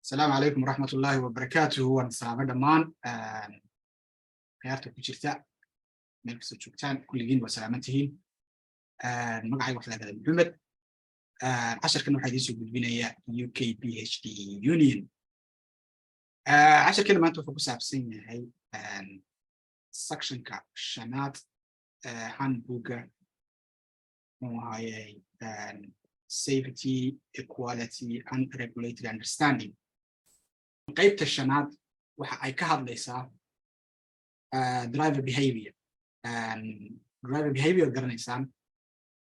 السلام عليكم ورحمة الله وبركاته. والسلام دمان خيارتك كجرتا ملك سجوكتان كل جين وسلامتهم مقعي وحدة محمد عشر كنا حديث بالبناية UK PhD Union عشر كنا ما أنتوا فوكس عبسين هاي section كا شنات handbook وهاي safety equality and regulatory understanding قيبت الشنات waxa ay ka hadlaysaa driver behavior driver behavior garanaysaan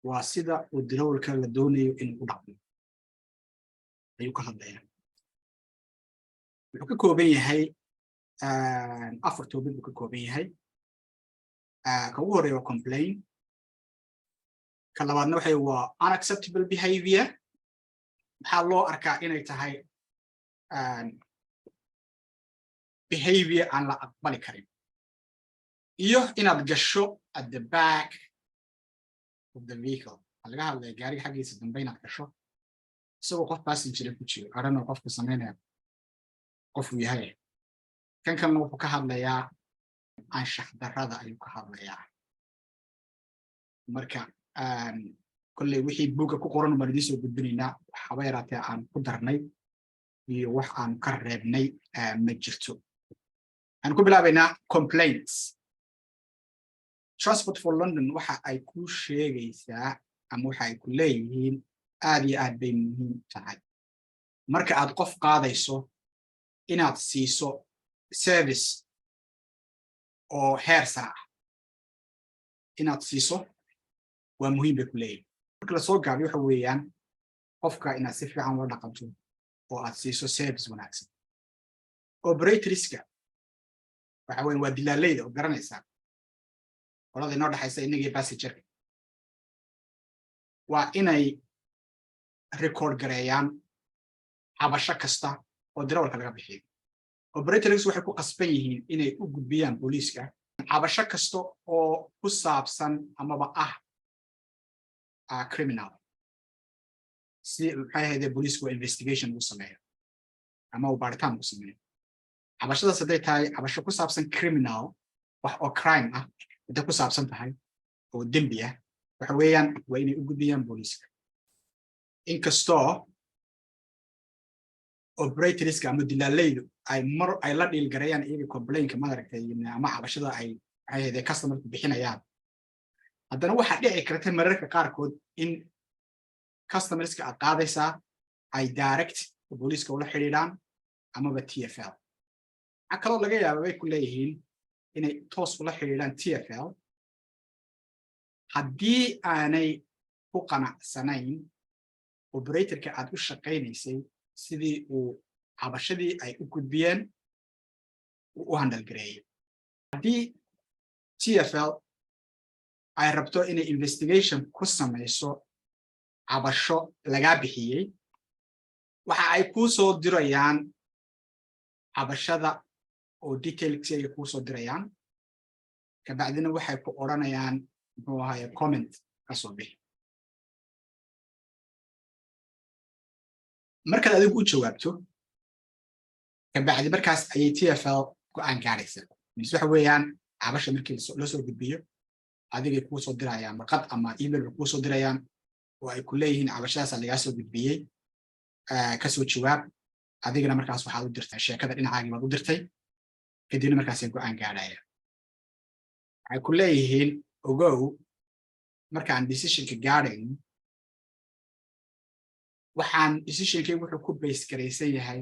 waa sida uu darawalka la doonayo inuu u dhaqmo ayuu ka hadlayaa wuxuu ka kooban yahay afar topic buu ka kooban yahay ka ugu horeeya waa complain ka labaadna waxa waa unacceptable behavior maxaa loo arkaa inay tahay behavior aan la aqbali karin iyo inaad gasho at the back of the vehicle laga hadlaya gaariga xaggiisa dambe inaad gasho isagoo qof passenger ku jiro arano qofka sameynaya qof uu yahay kan kalena wuxuu ka hadlayaa anshax darrada ayuu ka hadlayaa marka kolley wixii buugga ku qoran baan idiin soo gudbinaynaa waxaba yaraatee aan ku darnay iyo wax aan ka reebnay ma jirto aan ku bilaabaynaa complaints Transport for London waxa ay ku sheegaysaa ama waxa ay ku leeyihiin aad iyo aad bay muhiim tahay marka aad qof qaadayso inaad siiso service oo heer sare ah inaad siiso waa muhiim bay ku leeyihiin marka la soo gaabiyo waxa weeyaan qofka inaad si fiican ula dhaqanto oo aad siiso service wanaagsan operatorska waxa weyn waa dilaaleyda oo garanaysaa qolada inoo dhaxaysa inagii passenger waa inay record gareeyaan cabasho kasta oo darawalka laga bixiyo operators waxay ku qasban yihiin inay u gudbiyaan booliiska cabasho kasta oo ku saabsan amaba criminal si maxay ahayd booliisku investigation uu sameeyo ama uu baaritaan uu sameeyo cabashadaas hadday tahay cabasho ku saabsan criminal wax oo crime ah inta ku saabsan tahay oo dembi ah waxa weeyaan waa inay u gudbiyaan booliiska inkastoo operatorska ama dilaaleydu ay la dhiil gareeyaan iyaga complainka madaragtay ama cabashada ay maxay ahayd customerku bixinayaan haddana waxaa dhici karta mararka qaarkood in customerska aad qaadaysaa ay direct booliiska ula xidhiidhaan amaba TFL waxaa kaloo laga yaaba bay ku leeyihiin inay toos ula xidhiidhaan TFL haddii aanay ku qanacsanayn operatorka aad u shaqaynaysay sidii uu cabashadii ay u gudbiyeen u handle gareeyay haddii TFL ay rabto inay investigation ku samayso cabasho lagaa bixiyey waxa ay kuu soo dirayaan cabashada oo details ay ku soo dirayaan kabacdina waxay ku oranayaan muxuu ahaay comment ka soo bixi markaad adigu u jawaabto kabacdi markaas ayay TFL go'aan gaaraysaa waxa weeyaan cabasha markii la soo gudbiyo adigay kuu soo dirayaan warqad ama email kuu soo dirayaan oo ay ku leeyihiin cabashadaas laga soo gudbiyey ka soo jawaab adigana markaas waxaad u dirtay sheekada dhinacaaga baad u dirtay kadibna markaas ay go'aan gaarayaan waxay ku leeyihiin ogow markaan decisionka gaarayn waxaan decisionkaygu wuxuu ku base garaysan yahay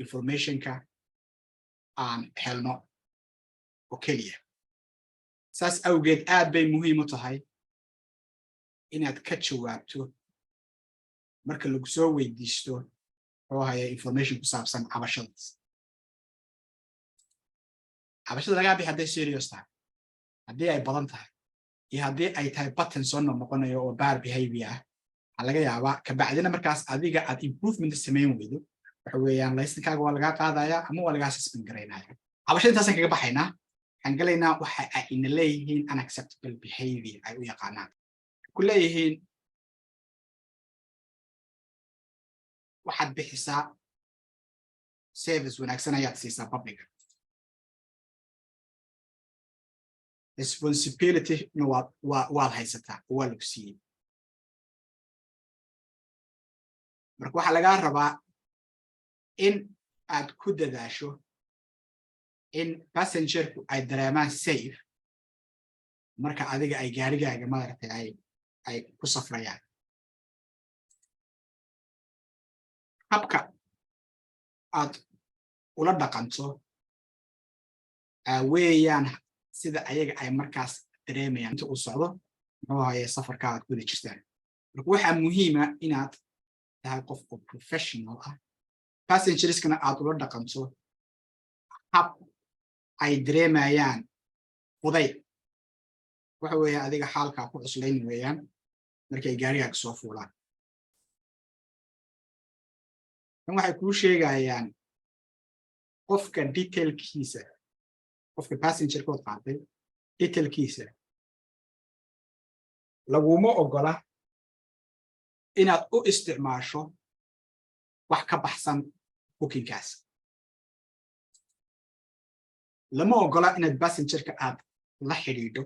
informationka aan helno oo keliya saas awgeed aad bay muhiim u tahay inaad ka jawaabto marka lagu soo weydiisto oo haya information ku saabsan cabashadaas cabashada laga bixi hadday serious tahay haddii ay badan tahay iyo haddii ay tahay pattern soo noqonayo oo bad behavior ah waxaa laga yaabaa kabacdina markaas adiga aad improvement samayn weydo waxa weeyaan laysankaaga waa lagaa qaadayaa ama waa lagaa suspend garaynaya cabashada intaasaan kaga baxaynaa waxaan galaynaa waxa ay ina leeyihiin unacceptable behavior ay u yaqaanaan ku leeyihiin waxaad bixisaa service wanaagsan ayaad siisaa public responsibility no waa haysataa waa lagu siiyey marka waxa laga rabaa in aad ku dadaasho in passengerku ay dareemaan safe marka adiga ay gaarigaaga maaragtay ay ku safrayaan habka aad ula dhaqanto weeyaan sida ayaga ay markaas dareemayaan inta uu socdo muxuu ahaye safarka aad ku jirtaan marka waxaa muhiima inaad tahay qof oo professional ah passengerskana aad ula dhaqanto hab ay dareemayaan fudayd waxa weeye adiga xaalkaa ku cuslayn weeyaan markay gaarigaaga soo fuulaan tan waxay kuu sheegayaan qofka detailkiisa qofka passengerkood qaatay detailkiisa laguma ogola inaad u isticmaasho wax ka baxsan bookingkaas lama ogola inaad passengerka aad la xidhiidho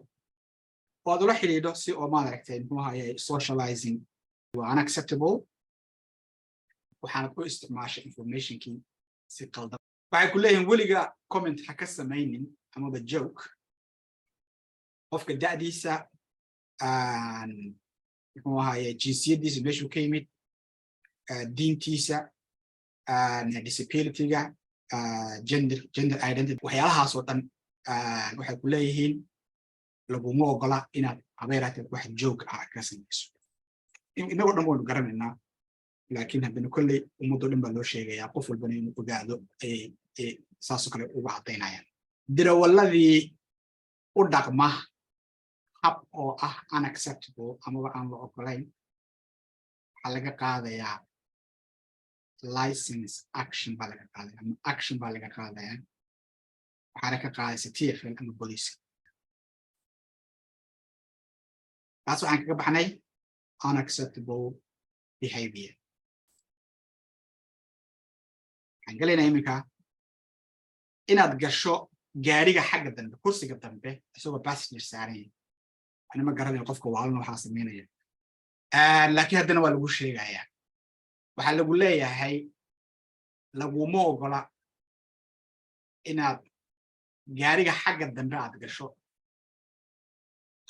oo aad ula xidhiidho si oo maaragtay muxuu ahaye socializing waa unacceptable waxaanad u isticmaashay informationkii si qaldan waxay ku leeyihiin weliga comment ha ka samaynin amaba joke qofka da'diisa muxuu ahaye jinsiyadiisa meeshuu ka yimid diintiisa disabilityga gender identity waxyaalahaas oo dhan waxay ku leeyihiin laguma ogola inaad habeerateed wax joog ah ka samayso inagoo dhan waynu garanaynaa laakiin haddana kolley ummadoo dhan baa loo sheegayaa qof walbana inuu ogaado saasoo kale uga caddaynayaan dirawaladii u dhaqma hab oo ah unacceptable amaba aan la ogolayn waxaa laga qaadayaa license action baa laga qaadaya ama action baa laga qaadaya waxaana ka qaadaysa TFL ama booliiska taas waxaan kaga baxnay unacceptable behavior waxaan galaynaa iminka inaad gasho gaariga xagga dambe kursiga dambe isagoo passenger saaran yahay ani ma garanayo qofka waalana waxaa samaynaya laakiin haddana waa lagu sheegayaa waxaa lagu leeyahay laguma ogola inaad gaariga xagga dambe aad gasho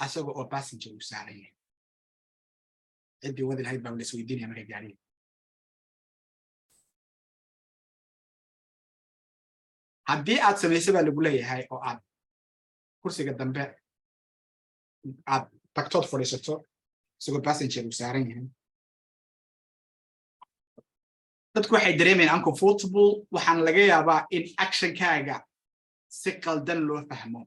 asagoo oo passenger u saaran yahay ciddii wadi lahayd baa la isweydiinaya marka gaariga haddii aad samayso baa lagu leeyahay oo aad kursiga dambe aad tagtood fadhiisato isagoo passenger u saaran yahay dadku waxay dareemayaan uncomfortable waxaana laga yaabaa in actionkaaga si qaldan loo fahmo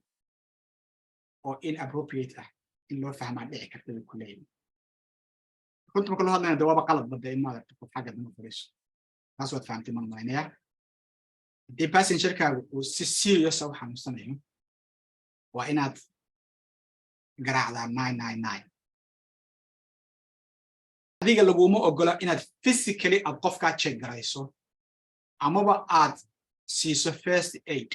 oo inappropriate ah in loo fahmaa dhici karta ku leeyahay runta marka loo hadlayna dawaaba qalad badda in maaragta qof xagga dambe fadhiiso taas waad fahamtay ma malaynaya haddii passengerkaagu uu si serious u xanuunsanayo waa inaad garaacdaa 999 adiga laguma ogola inaad physically aad qofkaa check garayso amaba aad siiso first aid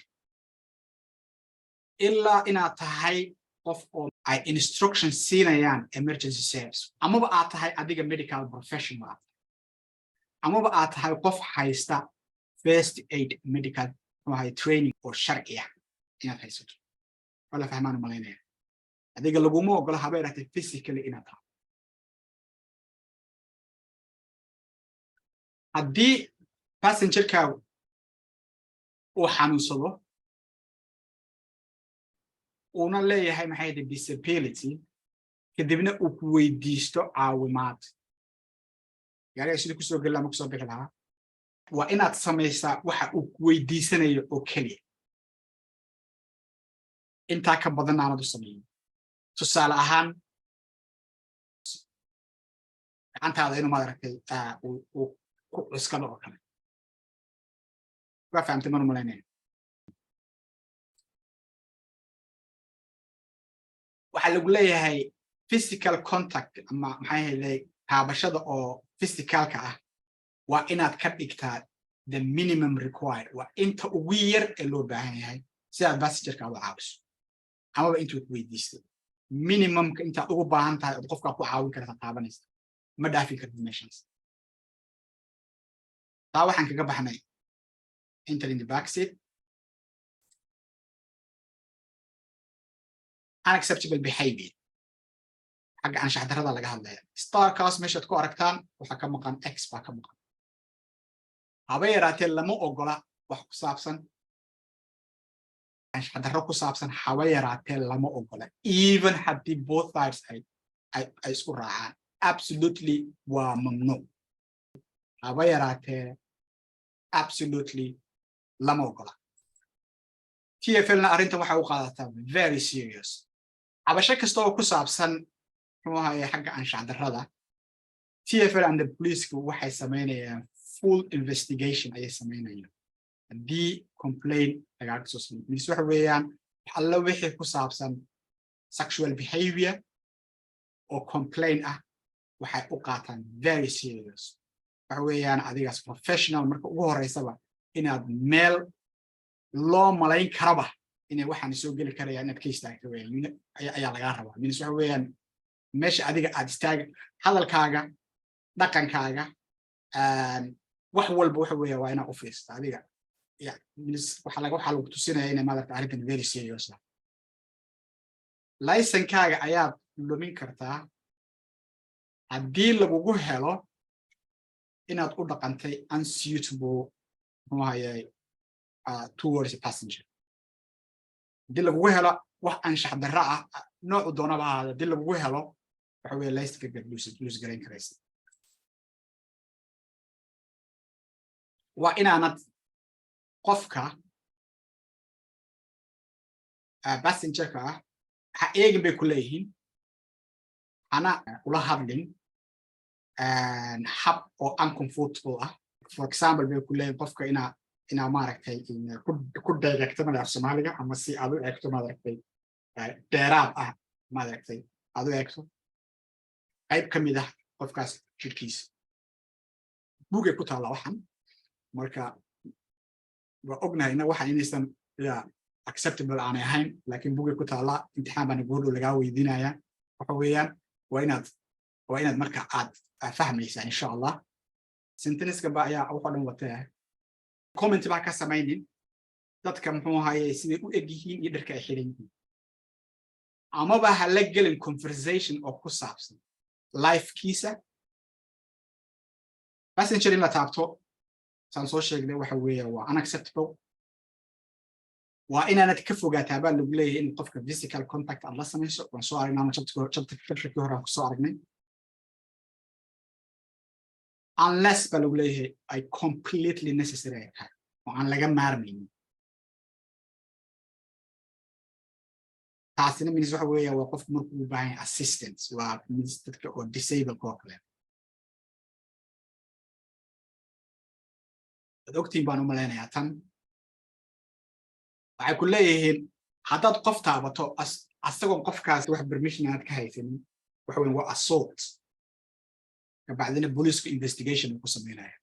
ilaa inaad tahay qof oo ay instruction siinayaan emergency service amaba aad tahay adiga medical professional amaba aad tahay qof haysta first aid medical training oo sharci ah inaad haysato wala fahmaan malaynaya adiga laguma ogola habeeraatay physically inaad tahay haddii passengerkaagu uu xanuunsado uuna leeyahay maxay tahay disability kadibna uu ku weydiisto caawimaad gaariga sidii kusoo geli ama kusoo bixi lahaa waa inaad samaysaa waxa uu ku weydiisanayo oo keliya intaa ka badan aanad u samayn tusaale ahaan gacantaada inuu maaragtay uu ku cuskado oo kale waa fahamtay manu malaynaya waxaa lagu leeyahay physical contact ama maxay ahayd taabashada oo physicalka ah waa inaad ka dhigtaa the minimum required وانت ugu yar ee loo baahan yahay si aad passenger ka u caawiso amaba intuu ku weydiisto minimum ka inta ugu baahan tahay oo qofka ku caawin karta taabanaysa ma dhaafin kartid meeshaas taa waxaan kaga baxnay enter in the back seat unacceptable behavior حق عن شحدر هذا لقى هذا ستار كاس مشت كو أركتان وحكم مقام إكس باكم مقام هباي راتل لما أقوله وحكو سابسن عن شحدر كو سابسن هباي راتل لما أقوله even حتى both sides أي سكور راعان absolutely وممنوع هباي راتل absolutely لما أقوله TFL أرنت وحوقاتها very serious عباشة كستو كو سابسن هي حق عن شعدر هذا TFL and the police waxay sameynayaan full investigation ayay sameynayaan hadii complaint laga soo sameeyo mis waxa weeyaan alla wixii ku saabsan sexual behavior oo complaint ah waxay u qaataan very serious waxa weeyaan adigaas professional marka ugu horeysaba inaad meel loo malayn karaba inay waxaan soo gali karayaan inaad ka istaagto weeyaan ayaa laga rabaa mis waxa weeyaan meesha adiga aad istaag hadalkaaga dhaqankaaga wax walba waxa weeye waa inaad u fiirsato adiga waxa lagu tusinaya inay madarka arrintan very serious ah laysankaaga ayaad lumin kartaa haddii lagugu helo inaad u dhaqantay unsuitable towards a passenger haddii lagugu helo wax anshax darra ah noocu doonaba ahaada haddii lagugu helo waxa weeye laysanka lose garayn karaysa waa inaanad qofka passengerka ah ha eegin bay ku leeyihiin hana ula hadlin hab oo uncomfortable ah for example bay ku leeyihiin qofka inaa maaragtay ku dheegagto madax Soomaaliga ama si aad u eegto maaragtay dheeraad ah maaragtay aad u eegto qayb ka mid ah qofkaas jirkiisa buugay ku taala waxan marka waa ognayna waxa inaysan acceptable aan ahayn laakiin buugay ku taala imtixaan baan ugu laga weydiinaya waxa weeyaan waa inaad marka aad fahmaysaa insha Allah sentence-ka ba ayaa waxa dhan watay comment ba ka sameeynin dadka muxuu ahaayay sidii u egyihiin iyo dharka ay xiran yihiin ama ba hala gelin conversation oo ku saabsan life kiisa passenger in la taabto san soo sheegnay waxa weeye waa unacceptable waa inaanad ka fogaataa baa lagu leeyahay in qofka physical contact aad la samayso waan soo aragnaa chapter hore ku soo aragnay unless baa lagu leeyahay ay completely necessary ay tahay oo aan laga maarmaynin taasina minis waxa weeye waa qofku markuu u baahan yahay assistance waa dadka oo disabled oo kale doctor baan u maleynayaa tan waxay ku leeyihiin haddaad qof taabato asagoo qofkaas wax permission aad ka haysanin waxa weeye waa assault kabacdina police investigation ku sameynaya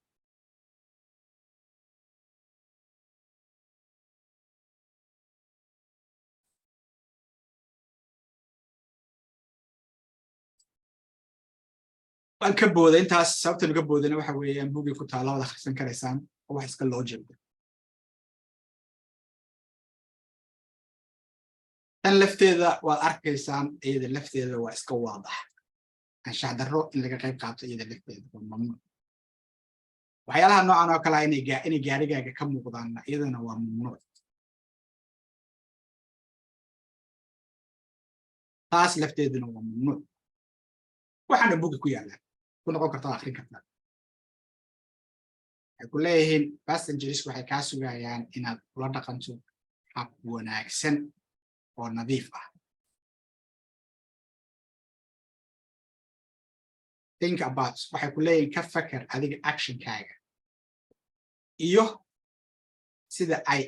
waan ka booday intaas sababta laga boodana waxa weeyaan buugii ku taala wada akhrisan karaysaan oo wax iska loo jeedo tan lafteeda waad arkaysaan iyada lafteeda waa iska waadax anshax darro in laga qayb qaato iyada lafteeda waa mamnuuc waxyaalaha noocan oo kale inay gaarigaaga ka muuqdaan iyadana waa mamnuuc taas lafteeduna waa mamnuuc waxaana buugi ku yaala ku noqon kartaa akhrin kartaa waxay ku leeyihiin passengers waxay kaa sugayaan inaad ula dhaqanto hab wanaagsan oo nadiif ah think about waxay ku leeyihiin ka fakar adiga actionkaaga iyo sida ay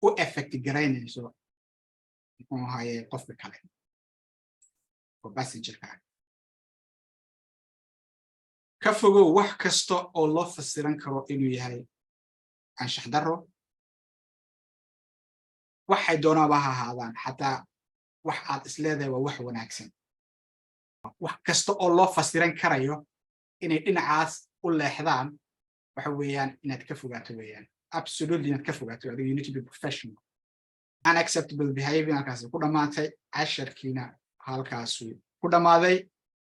u effect garaynayso muxuu ahaayey qofka kale oo passengerkaaga ka fogow wax kasta oo loo fasiran karo inuu yahay anshax darro waxay doonaaba ha ahaadaan xataa wax aad isleedahay waa wax wanaagsan wax kasta oo loo fasiran karayo inay dhinacaas u leexdaan waxa weeyaan inaad ka fogaato weeyaan absolutely inaad ka fogaato adiga you need to be professional unacceptable behavior halkaas ku dhamaatay casharkiina halkaas ku dhamaaday